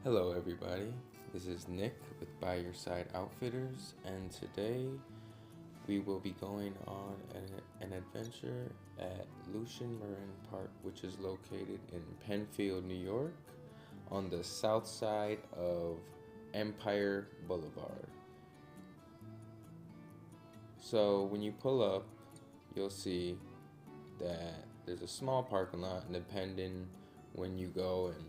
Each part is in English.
Hello everybody, this is Nick with By Your Side Outfitters, and today we will be going on an adventure at Lucien Morin Park, which is located in Penfield, New York, on the south side of Empire Boulevard. So when you pull up, you'll see that there's a small parking lot, and depending when you go and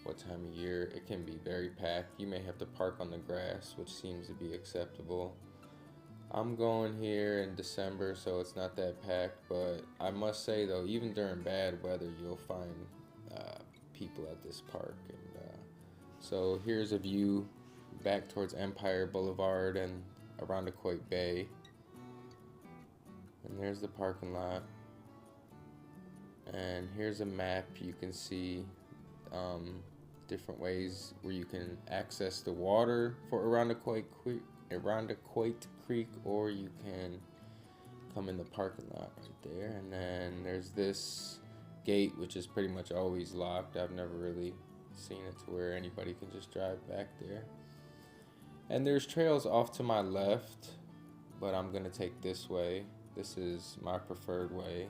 what time of year, it can be very packed. You may have to park on the grass, which seems to be acceptable. I'm going here in December, so it's not that packed, but I must say though, even during bad weather, you'll find people at this park. And so here's a view back towards Empire Boulevard and around the Quake Bay. And there's the parking lot. And here's a map. You can see different ways where you can access the water for Arundequoit Creek, or you can come in the parking lot right there. And then there's this gate, which is pretty much always locked. I've never really seen it to where anybody can just drive back there. And there's trails off to my left, but I'm gonna take this way. This is my preferred way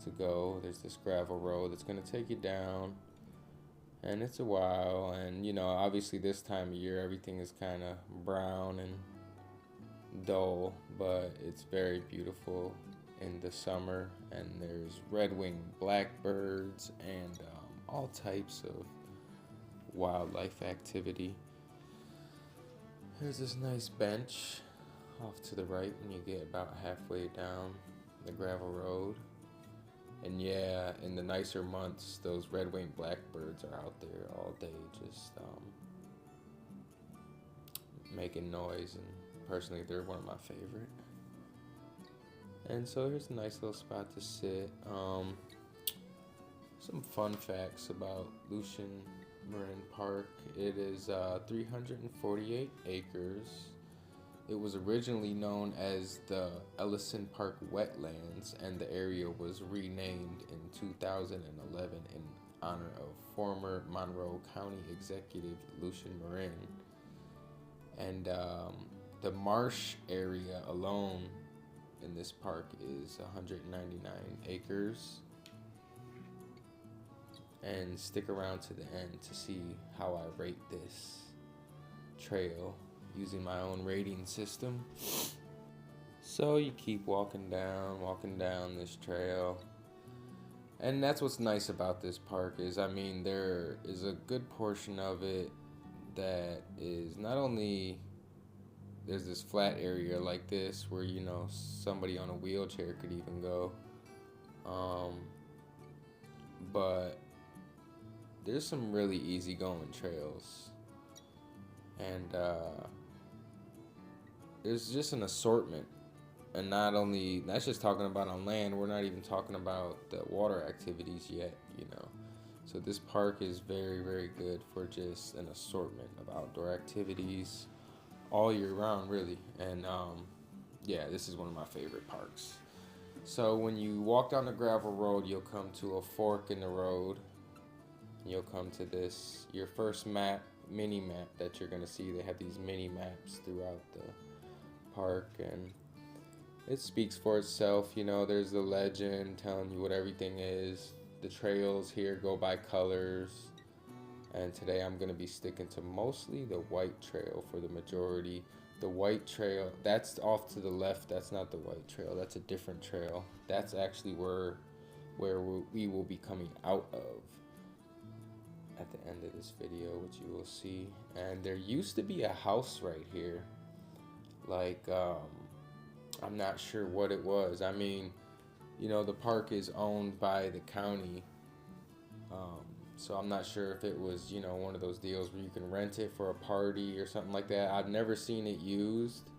to go. There's this gravel road that's gonna take you down, and it's a while. And you know, obviously this time of year everything is kind of brown and dull, but it's very beautiful in the summer. And there's red-winged blackbirds and all types of wildlife activity. There's this nice bench off to the right when you get about halfway down the gravel road. And yeah, in the nicer months, those red-winged blackbirds are out there all day just making noise, and personally they're one of my favorite. And so here's a nice little spot to sit. Some fun facts about Lucien Morin Park. It is 348 acres. It was originally known as the Ellison Park Wetlands, and the area was renamed in 2011 in honor of former Monroe County Executive Lucien Morin. And the marsh area alone in this park is 199 acres. And stick around to the end to see how I rate this trail using my own rating system. So you keep walking down this trail. And that's what's nice about this park is, I mean, there is a good portion of it that is not only, there's this flat area like this where, you know, somebody on a wheelchair could even go. But there's some really easygoing trails. And there's just an assortment. And not only, that's just talking about on land, we're not even talking about the water activities yet, you know. So this park is very, very good for just an assortment of outdoor activities all year round, really. And yeah, this is one of my favorite parks. So when you walk down the gravel road, you'll come to a fork in the road. You'll come to this, your first mini map that you're gonna see. They have these mini maps throughout the park, and it speaks for itself. You know, there's the legend telling you what everything is. The trails here go by colors, and today I'm gonna be sticking to mostly the white trail for the majority. The white trail, that's off to the left. That's not the white trail, that's a different trail. That's actually where we will be coming out of at the end of this video, which you will see. And there used to be a house right here, like I'm not sure what it was. I mean, you know, the park is owned by the county, so I'm not sure if it was, you know, one of those deals where you can rent it for a party or something like that. I've never seen it used.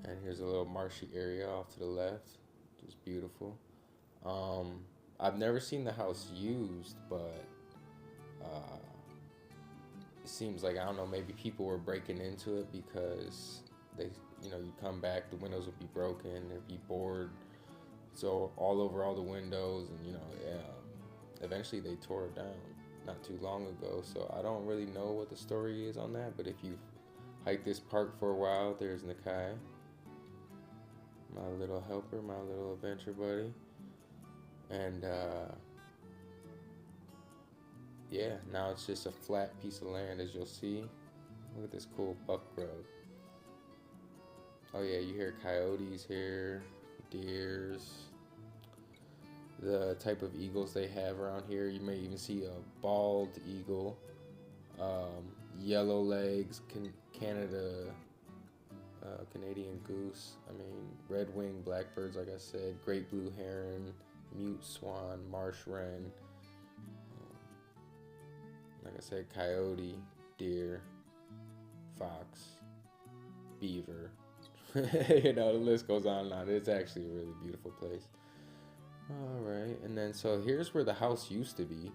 And here's a little marshy area off to the left, which is beautiful. I've never seen the house used, but it seems like, I don't know, maybe people were breaking into it because they, you know, you come back, the windows would be broken, there'd be board, so all over all the windows, and you know, yeah, eventually they tore it down. not too long ago, so I don't really know what the story is on that. But if you hike this park for a while, there's Nakai, my little helper, my little adventure buddy, and yeah, now it's just a flat piece of land, as you'll see. Look at this cool buck grove. Oh yeah, you hear coyotes here, deers, the type of eagles they have around here. You may even see a bald eagle, yellow legs, Canadian goose. I mean, red-winged blackbirds, like I said, great blue heron, mute swan, marsh wren. Like I said, coyote, deer, fox, beaver. You know, the list goes on and on. It's actually a really beautiful place. All right, and then so here's where the house used to be.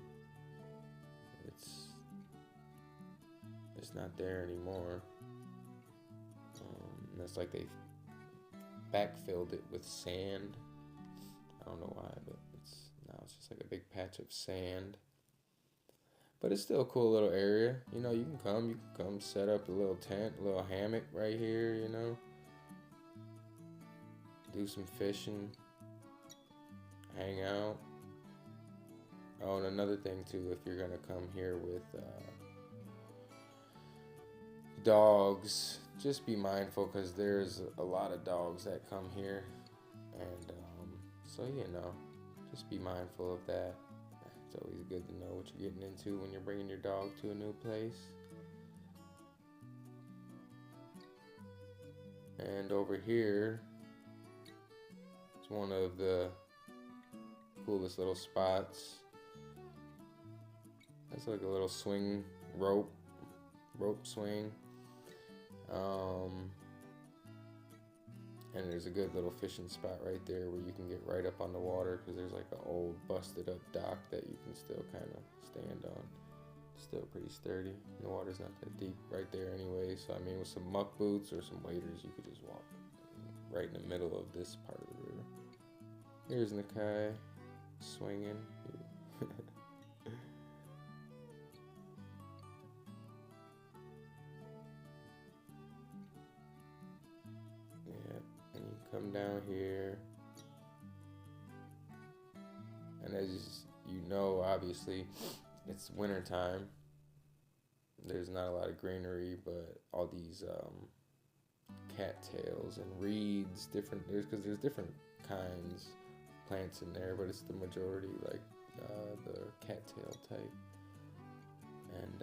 It's not there anymore. It's like they backfilled it with sand. I don't know why, but now it's just like a big patch of sand. But it's still a cool little area. You know, you can come set up a little tent, a little hammock right here, you know. Do some fishing, hang out. Oh, and another thing too, if you're gonna come here with dogs, just be mindful, because there's a lot of dogs that come here, and so you know, just be mindful of that. It's always good to know what you're getting into when you're bringing your dog to a new place. And over here, it's one of the coolest little spots. That's like a little swing rope swing. And there's a good little fishing spot right there where you can get right up on the water, because there's like an old busted up dock that you can still kind of stand on. It's still pretty sturdy. The water's not that deep right there anyway, so I mean, with some muck boots or some waders, you could just walk right in the middle of this part of the river. Here's Nakai swinging. Come down here, and as you know, obviously it's winter time. There's not a lot of greenery, but all these cattails and reeds, because there's different kinds of plants in there, but it's the majority like the cattail type, and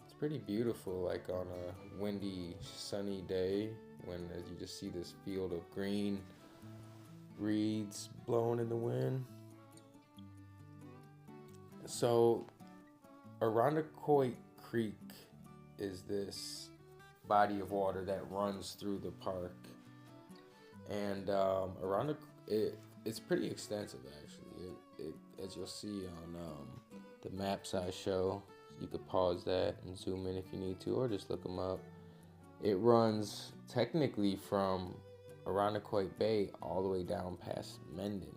it's pretty beautiful, like on a windy, sunny day, when you just see this field of green reeds blowing in the wind. So Irondequoit Creek is this body of water that runs through the park, and it's pretty extensive actually. It as you'll see on the maps I show. You could pause that and zoom in if you need to, or just look them up. It runs technically from Irondequoit Bay all the way down past Mendon,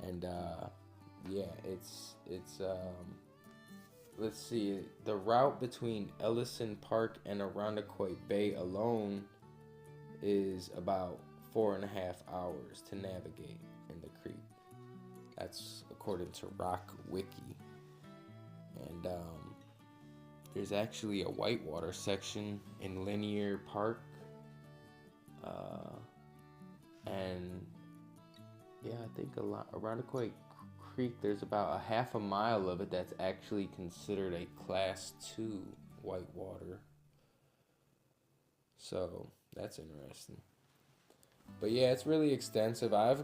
and yeah, it's let's see, the route between Ellison Park and Irondequoit Bay alone is about 4.5 hours to navigate in the creek. That's according to Rock Wiki. And there's actually a whitewater section in Linear Park, and yeah, I think Irondequoit Creek, there's about a half a mile of it that's actually considered a Class 2 whitewater. So that's interesting. But yeah, it's really extensive. I've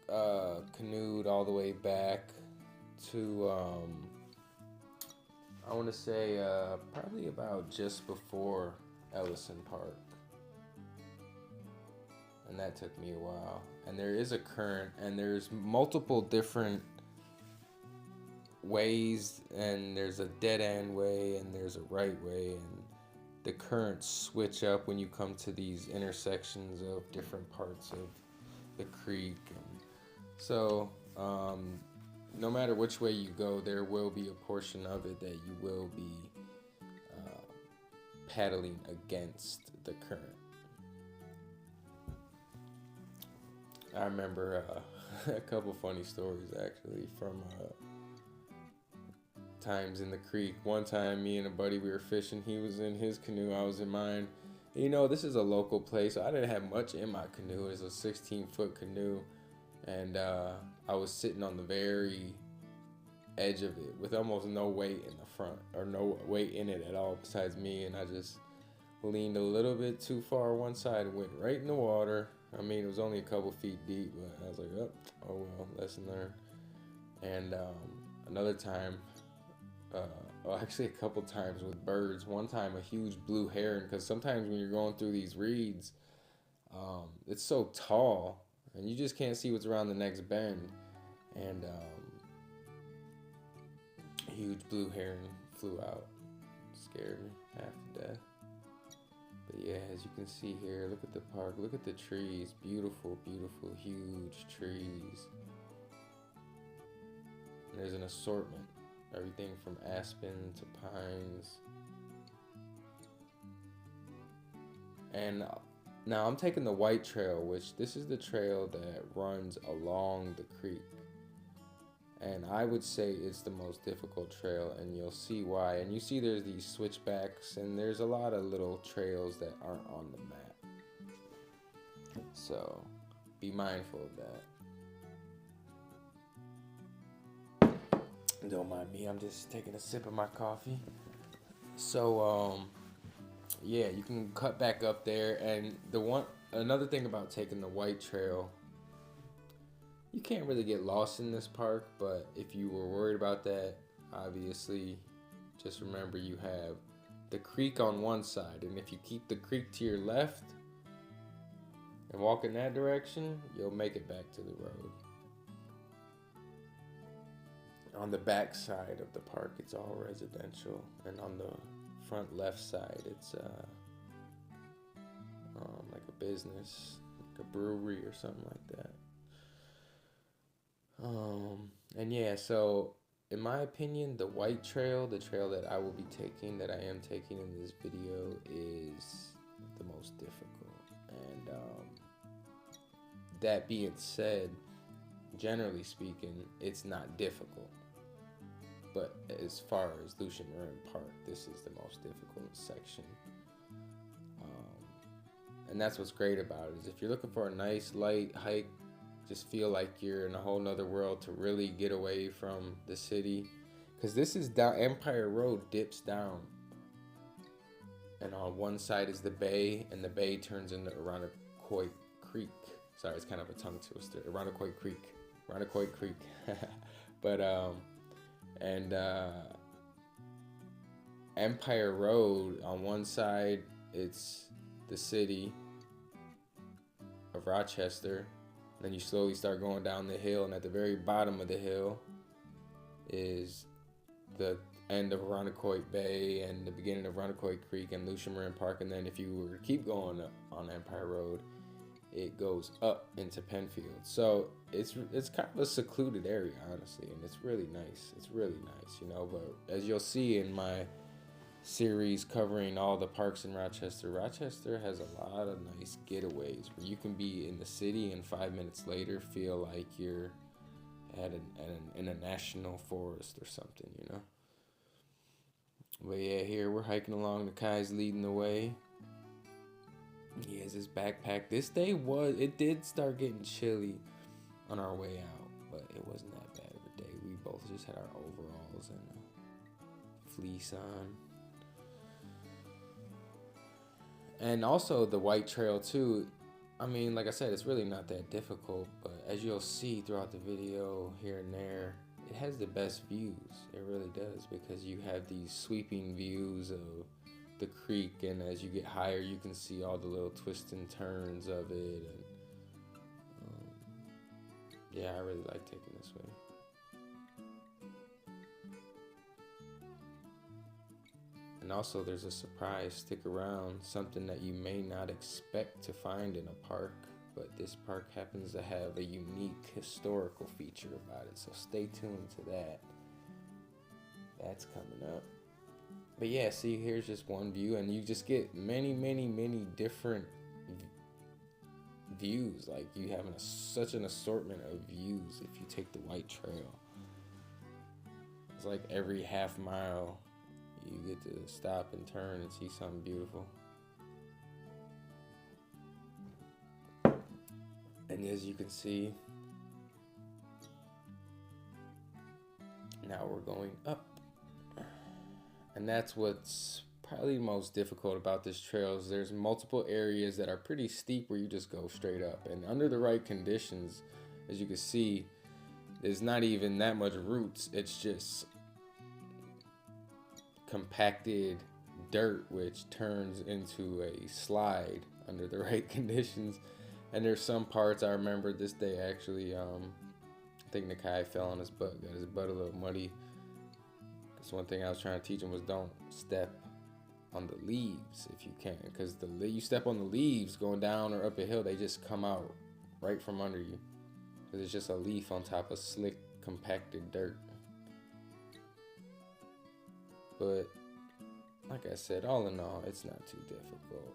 canoed all the way back to I want to say probably about just before Ellison Park, and that took me a while. And there is a current, and there's multiple different ways, and there's a dead end way, and there's a right way, and the currents switch up when you come to these intersections of different parts of the creek. And so no matter which way you go, there will be a portion of it that you will be paddling against the current. I remember a couple funny stories actually from times in the creek. One time, me and a buddy, we were fishing. He was in his canoe, I was in mine. You know, this is a local place, so I didn't have much in my canoe. It was a 16-foot canoe, and I was sitting on the very edge of it with almost no weight in the front, or no weight in it at all besides me, and I just leaned a little bit too far one side and went right in the water. I mean, it was only a couple feet deep, but I was like, oh well, lesson learned. And another time, well, actually a couple times with birds. One time a huge blue heron, because sometimes when you're going through these reeds, it's so tall and you just can't see what's around the next bend. And a huge blue heron flew out, scared me half to death. But yeah, as you can see here, look at the park, look at the trees, beautiful, beautiful, huge trees. And there's an assortment, everything from aspen to pines. And now I'm taking the white trail, which this is the trail that runs along the creek. And I would say it's the most difficult trail, and you'll see why. And you see there's these switchbacks, and there's a lot of little trails that aren't on the map. So be mindful of that. Don't mind me, I'm just taking a sip of my coffee. So yeah, you can cut back up there. And another thing about taking the white trail, you can't really get lost in this park, but if you were worried about that, obviously, just remember you have the creek on one side, and if you keep the creek to your left and walk in that direction, you'll make it back to the road. On the back side of the park, it's all residential, and on the front left side, it's like a business, like a brewery or something like that. And yeah, so in my opinion, the white trail, the trail that I will be taking, that I am taking in this video, is the most difficult. And that being said, generally speaking, it's not difficult. But as far as Lucien Morin Park, this is the most difficult section. And that's what's great about it, is if you're looking for a nice light hike, just feel like you're in a whole nother world to really get away from the city. Because this is down, Empire Road dips down. And on one side is the bay, and the bay turns into Irondequoit Creek. Sorry, it's kind of a tongue twister. Irondequoit Creek. But, Empire Road, on one side, it's the city of Rochester. Then you slowly start going down the hill, and at the very bottom of the hill is the end of Irondequoit Bay and the beginning of Irondequoit Creek and Lucien Morin Park. And then if you were to keep going up on Empire Road, it goes up into Penfield. So it's kind of a secluded area, honestly, and it's really nice. It's really nice, you know. But as you'll see in my series covering all the parks in Rochester, Rochester has a lot of nice getaways where you can be in the city and 5 minutes later feel like you're in a national forest or something, you know. But yeah, here we're hiking along. The Kai's leading the way. He has his backpack. This day it did start getting chilly on our way out, but it wasn't that bad of a day. We both just had our overalls and a fleece on. And also the white trail too, I mean, like I said, it's really not that difficult, but as you'll see throughout the video here and there, it has the best views. It really does, because you have these sweeping views of the creek, and as you get higher, you can see all the little twists and turns of it. And yeah, I really like taking this way. And also there's a surprise, stick around, something that you may not expect to find in a park. but this park happens to have a unique historical feature about it, so stay tuned to that. That's coming up. But yeah, see, here's just one view, and you just get many, many, many different views. Like, you have such an assortment of views if you take the White Trail. It's like every half mile you get to stop and turn and see something beautiful. And as you can see, now we're going up. And that's what's probably most difficult about this trail is there's multiple areas that are pretty steep where you just go straight up. And under the right conditions, as you can see, there's not even that much roots. It's just compacted dirt, which turns into a slide under the right conditions. And there's some parts, I remember this day actually, I think Nakai fell on his butt, got his butt a little muddy. That's one thing I was trying to teach him was don't step on the leaves if you can, because you step on the leaves going down or up a hill, they just come out right from under you. Because it's just a leaf on top of slick, compacted dirt. But like I said, all in all, it's not too difficult.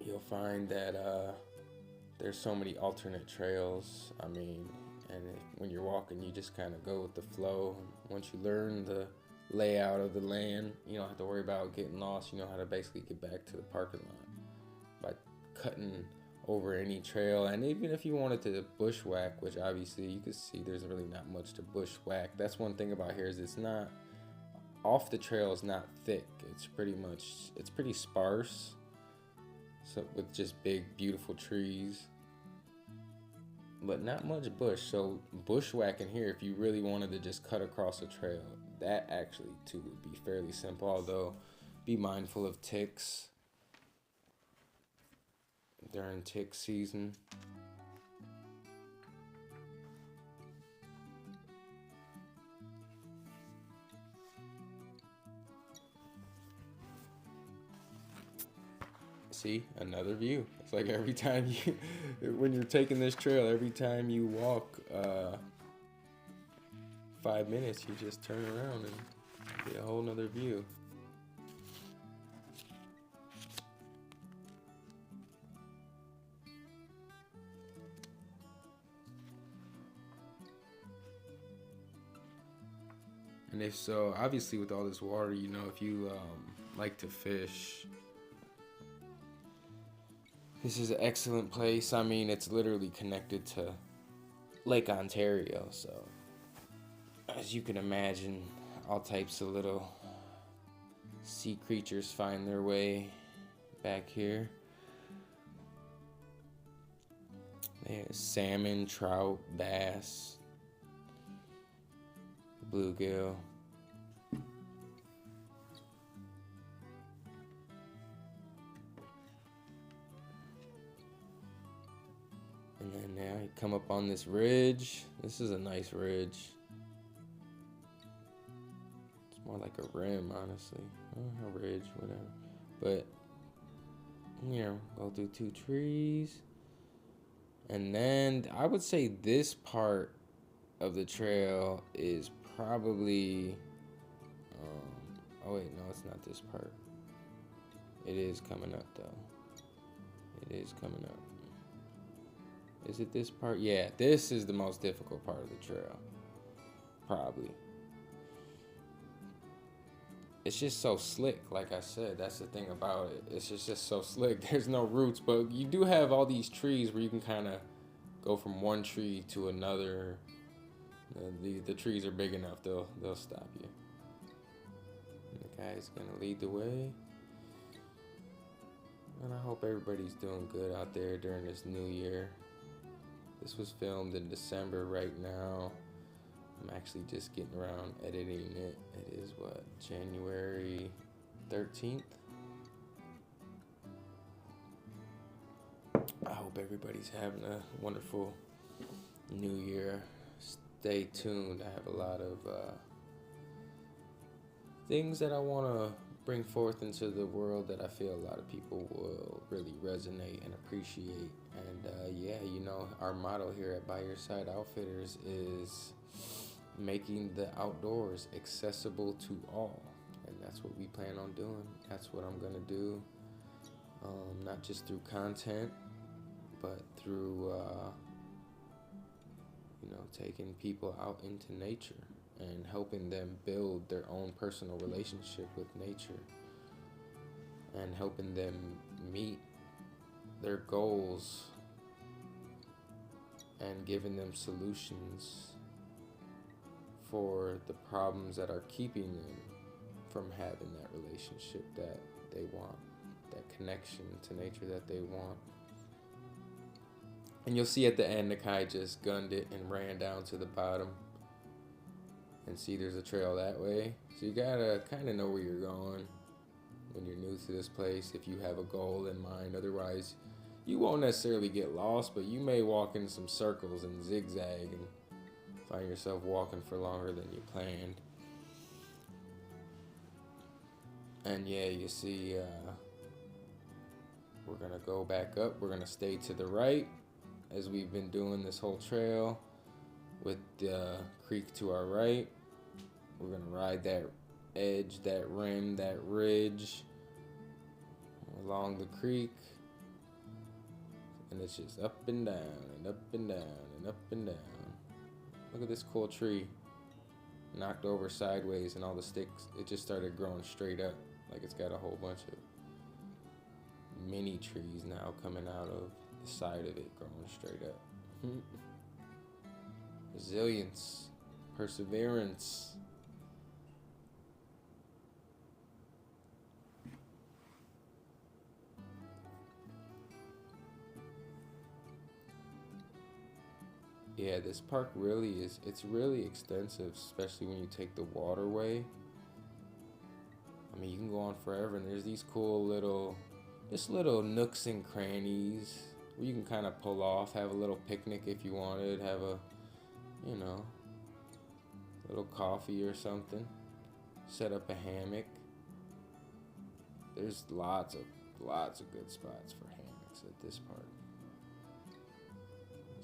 You'll find that there's so many alternate trails. I mean, and when you're walking, you just kind of go with the flow. Once you learn the layout of the land, you don't have to worry about getting lost. You know how to basically get back to the parking lot by cutting over any trail. And even if you wanted to bushwhack, which obviously you can see there's really not much to bushwhack. That's one thing about here is it's not, off the trail is not thick. It's pretty sparse. So with just big, beautiful trees. But not much bush. So bushwhacking here, if you really wanted to just cut across a trail, that actually too would be fairly simple. Although, be mindful of ticks during tick season. See, another view. It's like every time when you're taking this trail, every time you walk 5 minutes, you just turn around and get a whole nother view. And if so, obviously with all this water, you know, if you like to fish, this is an excellent place. I mean, it's literally connected to Lake Ontario, so as you can imagine, all types of little sea creatures find their way back here. There's salmon, trout, bass, bluegill. And then now you come up on this ridge. This is a nice ridge. It's more like a rim, honestly. A ridge, whatever. But, you know, go through 2 trees. And then I would say this part of the trail is probably... oh, wait, no, it's not this part. It is coming up, though. It is coming up. Is it this part? Yeah, this is the most difficult part of the trail. Probably. It's just so slick, like I said. That's the thing about it. It's just so slick. There's no roots, but you do have all these trees where you can kind of go from one tree to another. The trees are big enough, they'll stop you. And the guy's gonna lead the way. And I hope everybody's doing good out there during this new year. This was filmed in December right now. I'm actually just getting around editing it. It is what, January 13th? I hope everybody's having a wonderful new year. Stay tuned. I have a lot of things that I want to bring forth into the world that I feel a lot of people will really resonate and appreciate. And yeah, you know, our motto here at By Your Side Outfitters is making the outdoors accessible to all. And that's what we plan on doing. That's what I'm going to do. Not just through content, but through, you know, taking people out into nature and helping them build their own personal relationship with nature and helping them meet their goals and giving them solutions for the problems that are keeping them from having that relationship that they want, that connection to nature that they want. And you'll see at the end, Nakai just gunned it and ran down to the bottom. And see, there's a trail that way. So you gotta kind of know where you're going when you're new to this place, if you have a goal in mind. Otherwise, you won't necessarily get lost, but you may walk in some circles and zigzag and find yourself walking for longer than you planned. And yeah, you see, we're gonna go back up. We're gonna stay to the right as we've been doing this whole trail with the creek to our right. We're gonna ride that edge, that rim, that ridge along the creek. And it's just up and down and up and down and up and down. Look at this cool tree. Knocked over sideways and all the sticks, it just started growing straight up. Like it's got a whole bunch of mini trees now coming out of the side of it, growing straight up. Resilience, perseverance. Yeah, this park really is, it's really extensive, especially when you take the waterway. I mean, you can go on forever, and there's these cool little, just little nooks and crannies where you can kind of pull off, have a little picnic if you wanted, have a, you know, little coffee or something, set up a hammock. There's lots of good spots for hammocks at this park.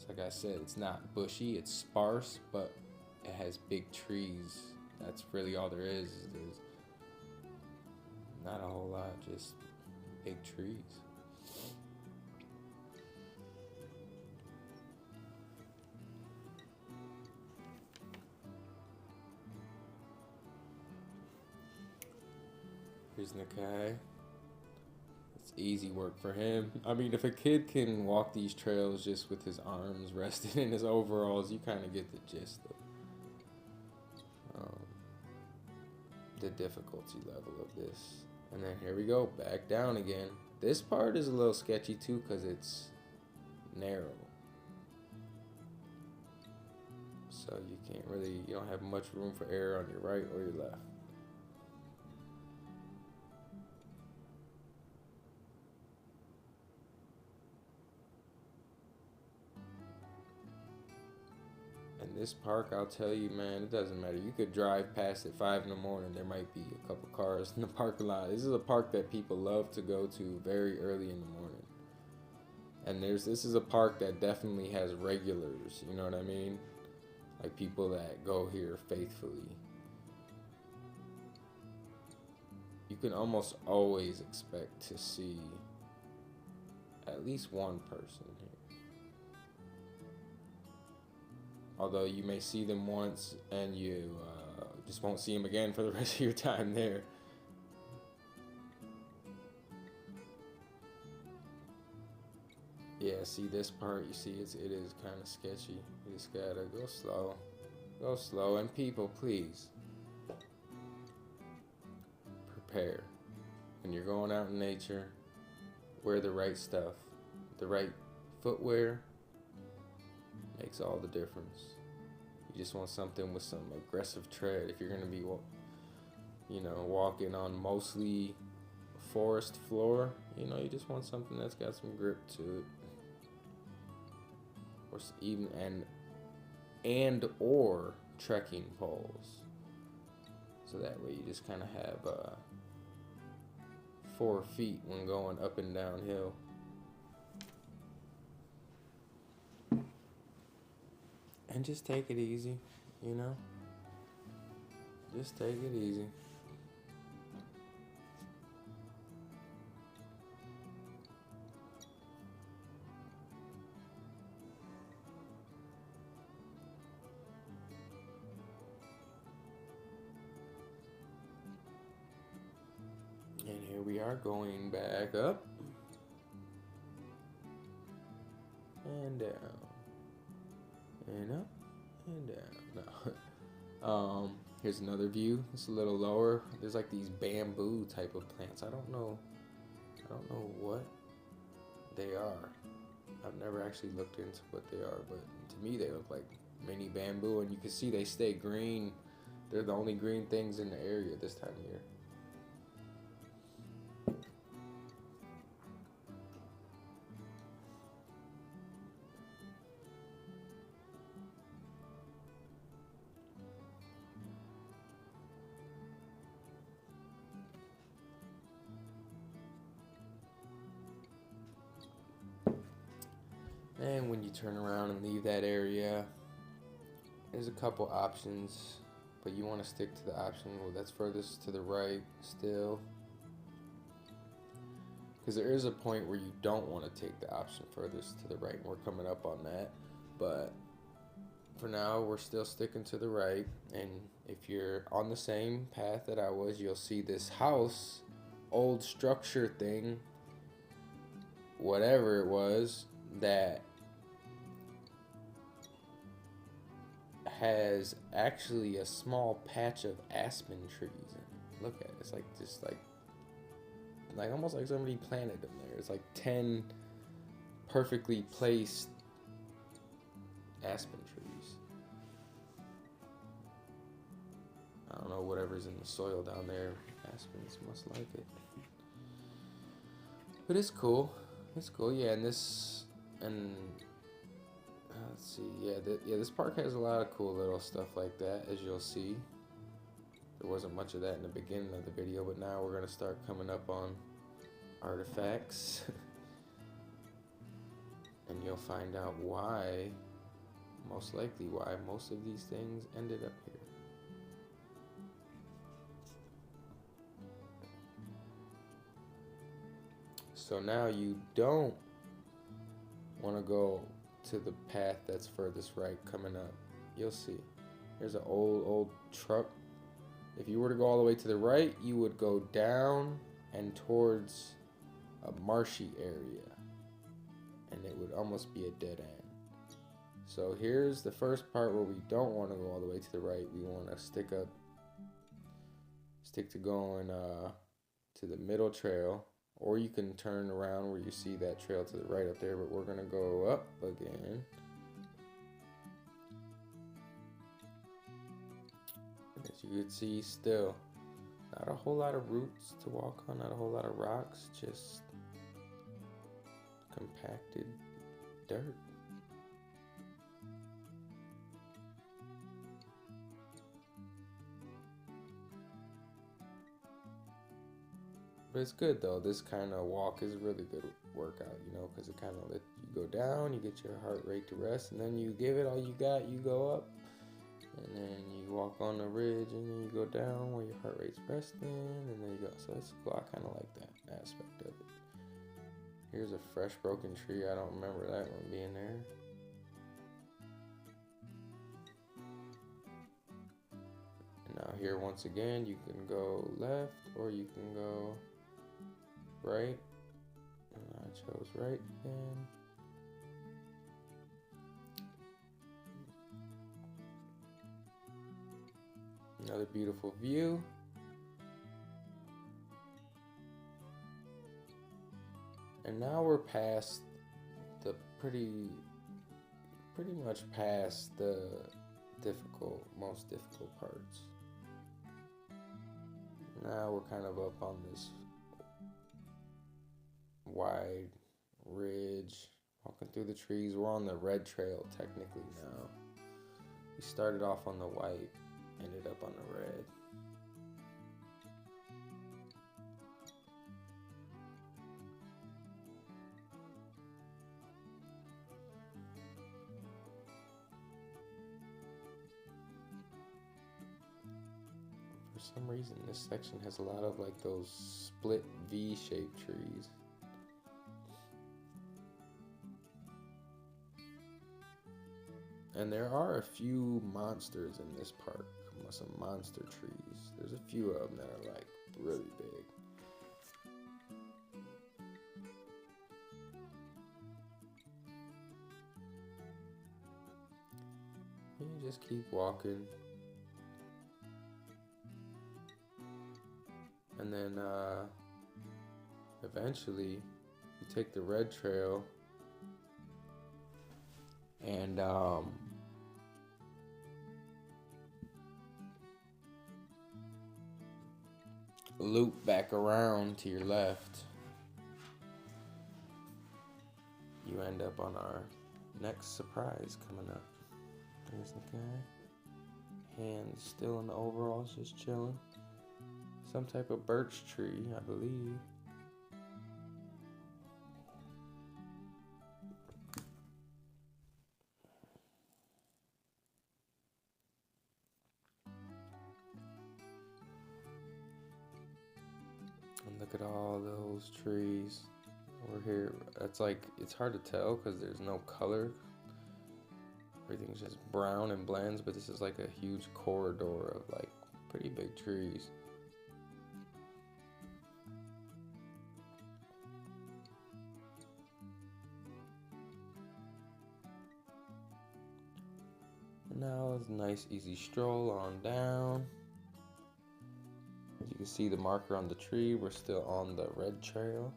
Like I said, it's not bushy, it's sparse, but it has big trees. That's really all there is. There's not a whole lot, just big trees. Here's Nakai. Easy work for him. I mean, if a kid can walk these trails just with his arms rested in his overalls, you kind of get the gist of the difficulty level of this. And then here we go, back down again. This part is a little sketchy too because it's narrow. So you don't have much room for error on your right or your left. This park, I'll tell you, man, it doesn't matter. You could drive past at 5 in the morning. There might be a couple cars in the parking lot. This is a park that people love to go to very early in the morning. And this is a park that definitely has regulars, you know what I mean? Like people that go here faithfully. You can almost always expect to see at least one person here. Although you may see them once and you just won't see them again for the rest of your time there. Yeah, see this part, you see it is kind of sketchy. You just gotta go slow. Go slow, and people, please prepare. When you're going out in nature, wear the right stuff. The right footwear makes all the difference. You just want something with some aggressive tread. If you're going to be, walking on mostly forest floor, you just want something that's got some grip to it. Or even or trekking poles. So that way you just kind of have 4 feet when going up and downhill. And just take it easy, you know? Just take it easy. And here we are going back up and down and up and down. No. Here's another view. It's a little lower. There's like these bamboo type of plants. I don't know what they are. I've never actually looked into what they are, but to me they look like mini bamboo, and you can see they stay green. They're the only green things in the area this time of year. And when you turn around and leave that area, there's a couple options, but you want to stick to the option that's furthest to the right still, because there is a point where you don't want to take the option furthest to the right, and we're coming up on that. But for now, we're still sticking to the right. And if you're on the same path that I was, you'll see this house, old structure thing, whatever it was, that has actually a small patch of aspen trees in it. Look at it. It's like just like almost like somebody planted them there. It's like 10 perfectly placed aspen trees. I don't know, whatever's in the soil down there, aspens must like it. But it's cool. It's cool. Yeah, and this, and let's see. Yeah, this park has a lot of cool little stuff like that, as you'll see. There wasn't much of that in the beginning of the video, but now we're gonna start coming up on artifacts, and you'll find out why, most likely why most of these things ended up here. So now you don't want to go to the path that's furthest right coming up. You'll see. Here's an old truck. If you were to go all the way to the right, you would go down and towards a marshy area, and it would almost be a dead end. So here's the first part where we don't want to go all the way to the right. We want to stick to going to the middle trail, or you can turn around where you see that trail to the right up there, but we're gonna go up again. As you can see, still not a whole lot of roots to walk on, not a whole lot of rocks, just compacted dirt. But it's good though. This kind of walk is a really good workout, you know, because it kind of lets you go down, you get your heart rate to rest, and then you give it all you got, you go up, and then you walk on the ridge, and then you go down where your heart rate's resting, and then you go. So it's cool. I kind of like that aspect of it. Here's a fresh broken tree. I don't remember that one being there. And now here, once again, you can go left or you can go right. And I chose right again. Another beautiful view. And now we're past the pretty much past the most difficult parts. Now we're kind of up on this wide ridge, walking through the trees. We're on the red trail technically now. We started off on the white, ended up on the red. some reason this section has a lot of like those split V-shaped trees. And there are a few monsters in this park, some monster trees. There's a few of them that are like really big. And you just keep walking. And then eventually you take the red trail and loop back around to your left. You end up on our next surprise coming up. There's the guy. Hands still in the overalls, just chilling. Some type of birch tree, I believe. And look at all those trees. We're here. It's like, it's hard to tell because there's no color. Everything's just brown and blends, but this is like a huge corridor of like pretty big trees. And now it's a nice easy stroll on down. As you can see the marker on the tree, we're still on the red trail.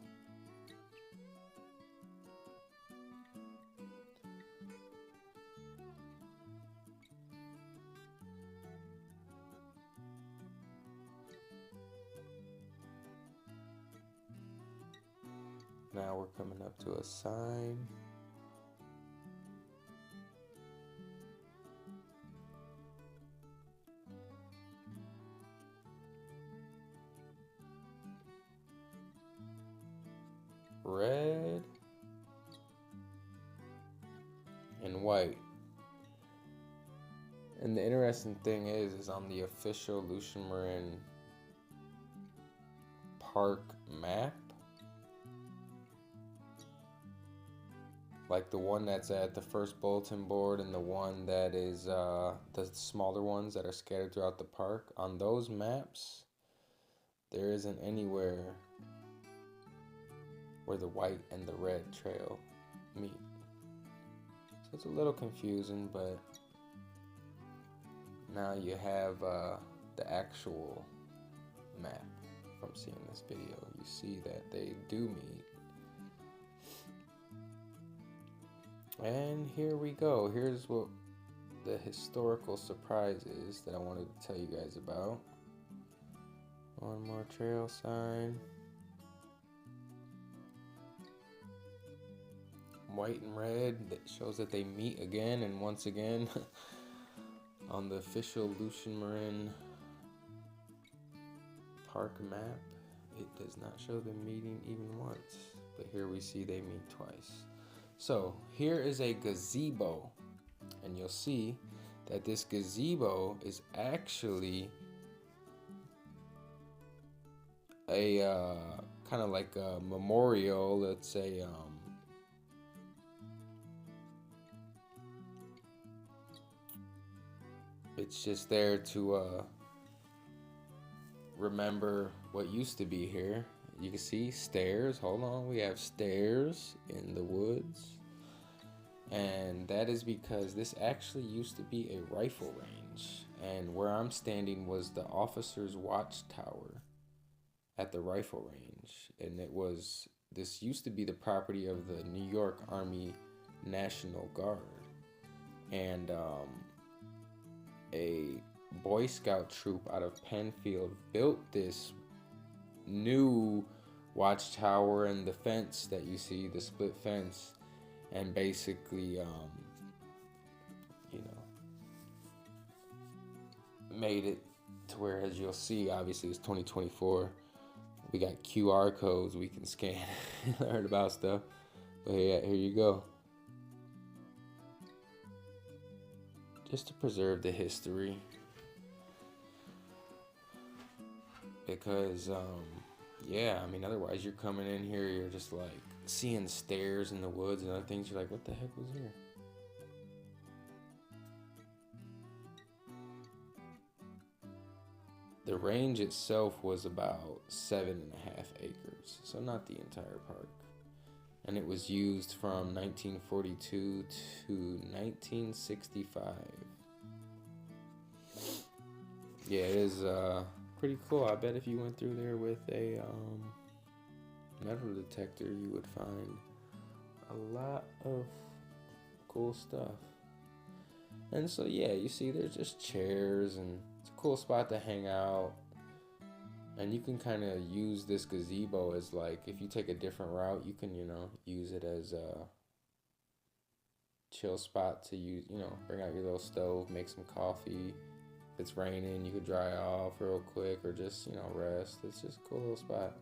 Now we're coming up to a sign. Red and white. And the interesting thing is on the official Lucien Morin Park map, like the one that's at the first bulletin board and the one that is the smaller ones that are scattered throughout the park, on those maps there isn't anywhere where the white and the red trail meet. So it's a little confusing, but now you have the actual map from seeing this video. You see that they do meet. And here we go. Here's what the historical surprise is that I wanted to tell you guys about. One more trail sign. White and red, that shows that they meet again and once again on the official Lucien Morin Park map. It does not show them meeting even once, but here we see they meet twice. So here is a gazebo, and you'll see that this gazebo is actually a kind of like a memorial. Let's say it's just there to remember what used to be here. You can see stairs. Hold on, we have stairs in the woods. And that is because this actually used to be a rifle range. And where I'm standing was the officer's watchtower at the rifle range. And this used to be the property of the New York Army National Guard. And a Boy Scout troop out of Penfield built this new watchtower and the fence that you see, the split fence, and basically made it to where, as you'll see, obviously it's 2024, we got QR codes we can scan and learn about stuff. But yeah, here you go, just to preserve the history. because yeah, I mean, otherwise you're coming in here, you're just like seeing stairs in the woods and other things. You're like, what the heck was here? The range itself was about 7.5 acres, so not the entire park. And it was used from 1942 to 1965. Yeah, it is pretty cool. I bet if you went through there with a metal detector, you would find a lot of cool stuff. And so yeah, you see there's just chairs, and it's a cool spot to hang out. And you can kind of use this gazebo as like, if you take a different route, you can, use it as a chill spot to use, bring out your little stove, make some coffee. If it's raining, you could dry off real quick or just, rest. It's just a cool little spot.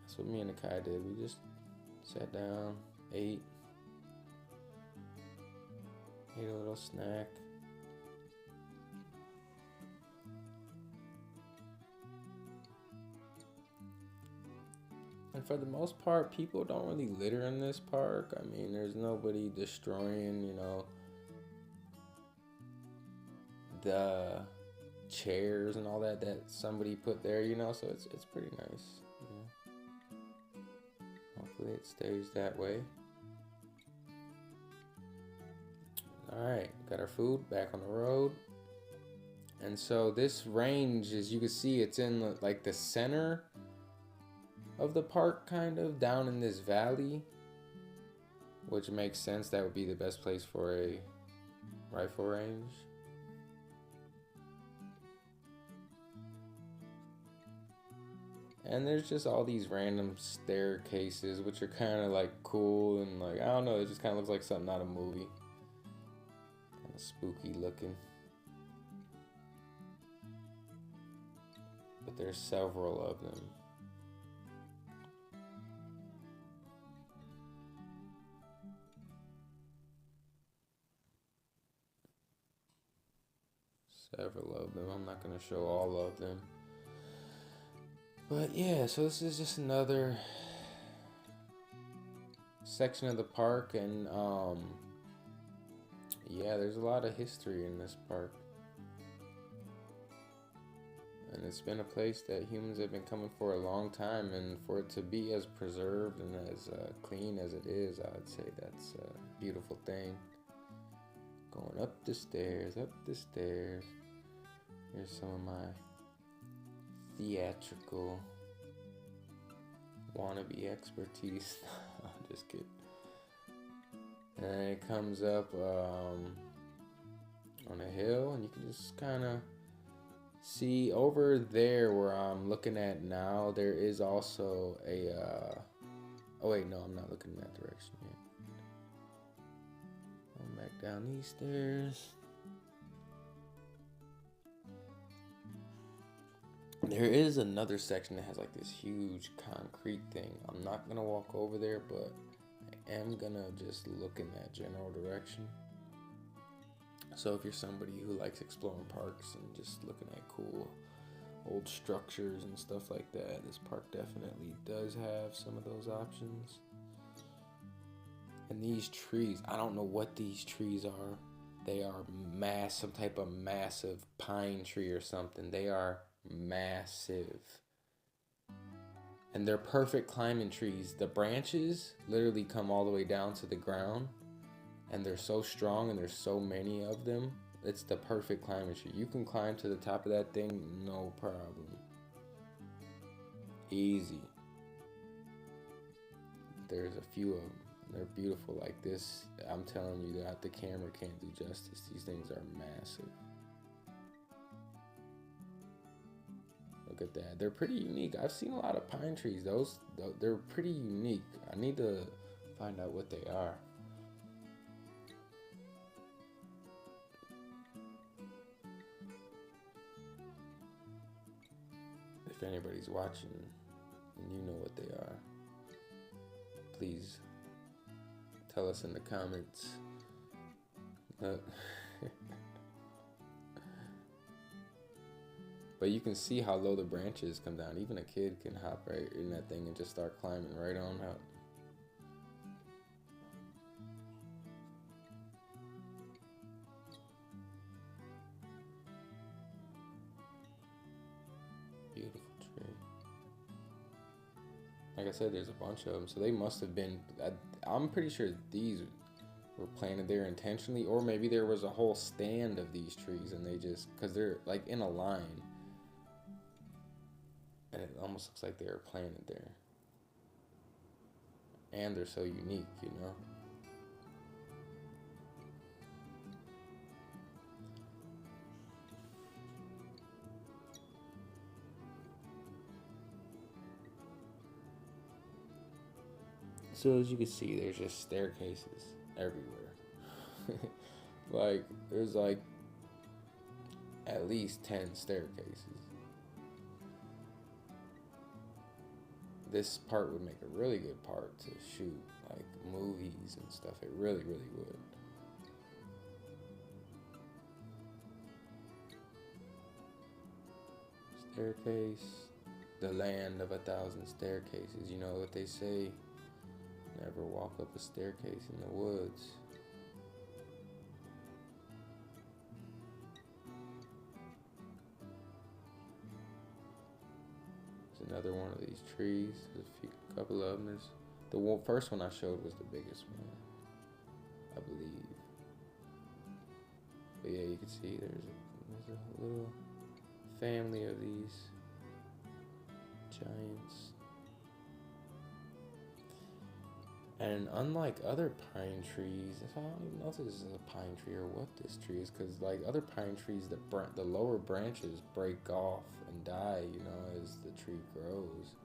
That's what me and the Kai did. We just sat down, ate a little snack. And for the most part, people don't really litter in this park. I mean, there's nobody destroying, the chairs and all that somebody put there, so it's pretty nice. Hopefully it stays that way. Alright, got our food back on the road. And so this range, as you can see, it's in the center of the park, kind of down in this valley, which makes sense. That would be the best place for a rifle range. And there's just all these random staircases, which are kind of like cool and like, I don't know, it just kind of looks like something out of a movie. Kind of spooky looking. But there's several of them. Several of them. I'm not going to show all of them. But yeah, so this is just another section of the park, and yeah, there's a lot of history in this park. And it's been a place that humans have been coming for a long time, and for it to be as preserved and as clean as it is, I would say that's a beautiful thing. Going up the stairs, Here's some of my theatrical wannabe expertise. I'm just kidding. And it comes up on a hill, and you can just kind of see over there where I'm looking at now. There is also a oh wait, no, I'm not looking in that direction yet. I'm back down these stairs. There is another section that has like this huge concrete thing. I'm not gonna walk over there, but I am gonna just look in that general direction. So if you're somebody who likes exploring parks and just looking at cool old structures and stuff like that, this park definitely does have some of those options. And these trees, I don't know what these trees are. They are some type of massive pine tree or something. They are massive. And they're perfect climbing trees. The branches literally come all the way down to the ground. And they're so strong, and there's so many of them. It's the perfect climbing tree. You can climb to the top of that thing, no problem. Easy. There's a few of them. They're beautiful like this. I'm telling you that the camera can't do justice. These things are massive. Look at that. They're pretty unique. I've seen a lot of pine trees. They're pretty unique. I need to find out what they are. If anybody's watching and you know what they are, please tell us in the comments. But you can see how low the branches come down. Even a kid can hop right in that thing and just start climbing right on out. Beautiful tree. Like I said, there's a bunch of them, so they must have been. I'm pretty sure these were planted there intentionally, or maybe there was a whole stand of these trees, and they just, because they're like in a line, and it almost looks like they were planted there. And they're so unique, you know. So as you can see, there's just staircases everywhere. Like, there's like at least 10 staircases. This part would make a really good part to shoot like movies and stuff. It really, really would. Staircase, the land of 1,000 staircases. You know what they say? Never walk up a staircase in the woods. There's another one of these trees. There's a couple of them. There's the first one I showed was the biggest one, I believe. But yeah, you can see there's a little family of these giants. And unlike other pine trees, I don't even know if this is a pine tree or what this tree is, because like other pine trees, the lower branches break off and die, you know, as the tree grows.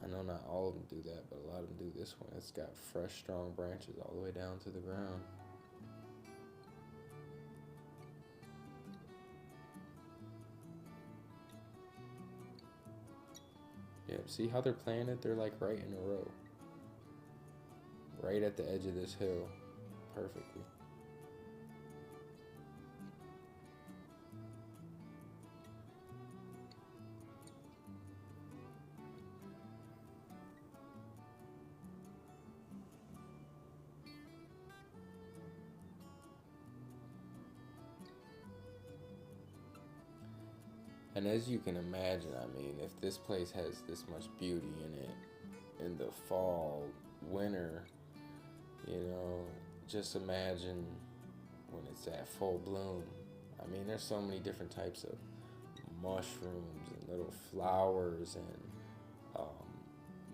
I know not all of them do that, but a lot of them do this one. It's got fresh, strong branches all the way down to the ground. Yeah, see how they're planted? They're like right in a row. Right at the edge of this hill. Perfectly. And as you can imagine, I mean, if this place has this much beauty in it in the fall, winter, you know, just imagine when it's at full bloom. I mean, there's so many different types of mushrooms and little flowers and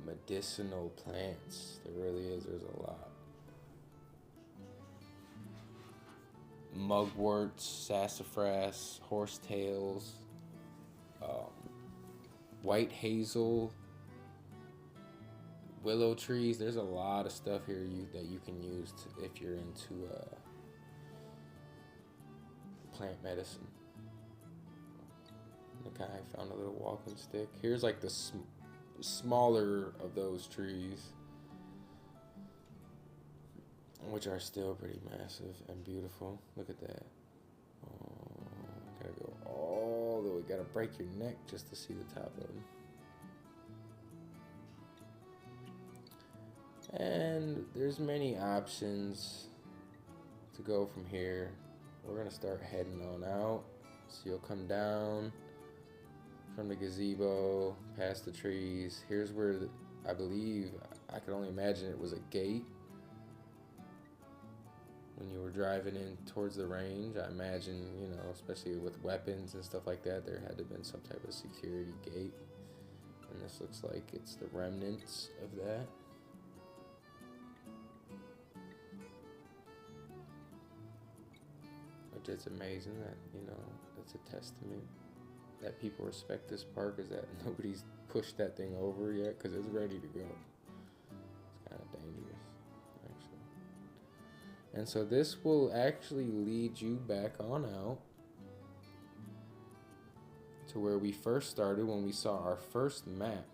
medicinal plants. There really is. There's a lot. Mugworts, sassafras, horsetails, white hazel, willow trees. There's a lot of stuff here that you can use if you're into plant medicine. The guy found a little walking stick. Here's like the smaller of those trees, which are still pretty massive and beautiful. Look at that. Gotta go all the way. Gotta break your neck just to see the top of them. And there's many options to go from here. We're gonna start heading on out. So you'll come down from the gazebo, past the trees. Here's where I believe, I can only imagine it was a gate. When you were driving in towards the range, I imagine, you know, especially with weapons and stuff like that, there had to have been some type of security gate. And this looks like it's the remnants of that. Which is amazing that, you know, it's a testament that people respect this park, is that nobody's pushed that thing over yet, because it's ready to go. It's kind of dangerous, actually. And so this will actually lead you back on out to where we first started when we saw our first map.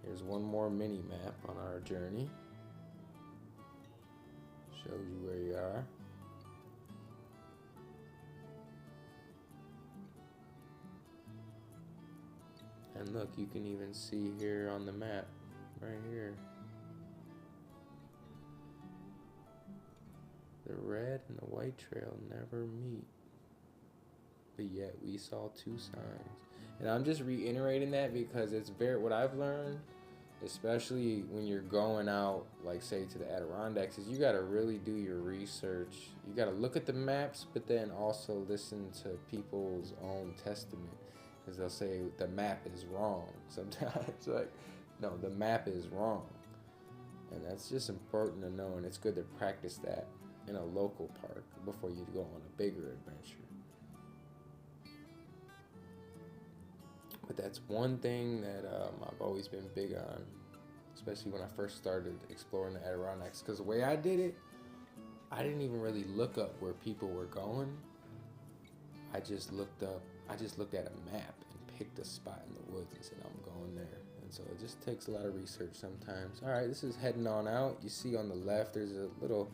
Here's one more mini map on our journey. Shows you where you are. And look, you can even see here on the map, right here, the red and the white trail never meet. But yet we saw two signs. And I'm just reiterating that because it's what I've learned, especially when you're going out, like say to the Adirondacks, is you got to really do your research. You got to look at the maps, but then also listen to people's own testament, because they'll say the map is wrong sometimes. Like, no, the map is wrong. And that's just important to know, and it's good to practice that in a local park before you go on a bigger adventure. But that's one thing that I've always been big on, especially when I first started exploring the Adirondacks. Because the way I did it, I didn't even really look up where people were going. I just looked at a map and picked a spot in the woods and said, I'm going there. And so it just takes a lot of research sometimes. All right, this is heading on out. You see on the left, there's a little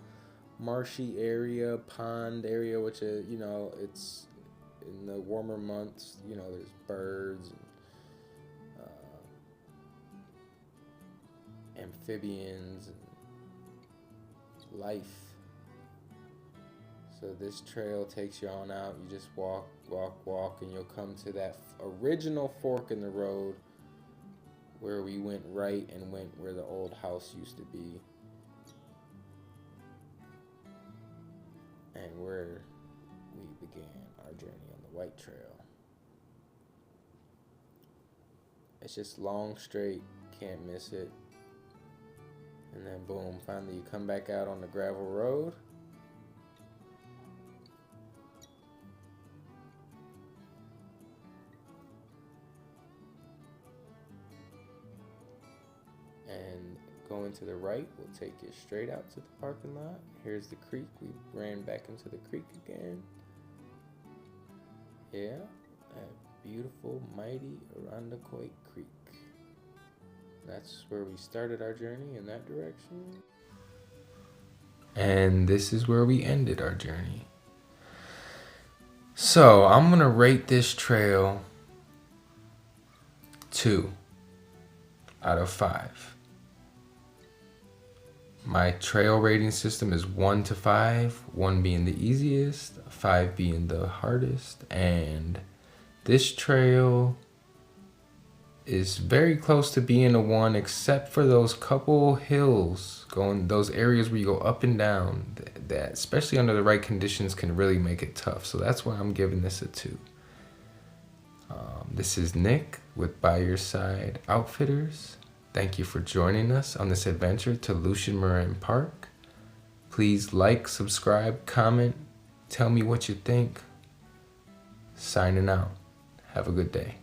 marshy area, pond area, which, it's in the warmer months, there's birds and amphibians and life. So this trail takes you on out. You just walk, and you'll come to that original fork in the road where we went right and went where the old house used to be, and where we began our journey on the White Trail. It's just long, straight, can't miss it. And then boom, finally you come back out on the gravel road. And going to the right will take you straight out to the parking lot. Here's the creek. We ran back into the creek again. Yeah, that beautiful, mighty Irondequoit Creek. That's where we started our journey, in that direction. And this is where we ended our journey. So I'm gonna rate this trail 2 out of 5. My trail rating system is 1 to 5, 1 being the easiest, 5 being the hardest, and this trail is very close to being a 1, except for those couple hills, those areas where you go up and down, that especially under the right conditions can really make it tough. So that's why I'm giving this a 2. This is Nick with By Your Side Outfitters. Thank you for joining us on this adventure to Lucien Morin Park. Please like, subscribe, comment, tell me what you think. Signing out. Have a good day.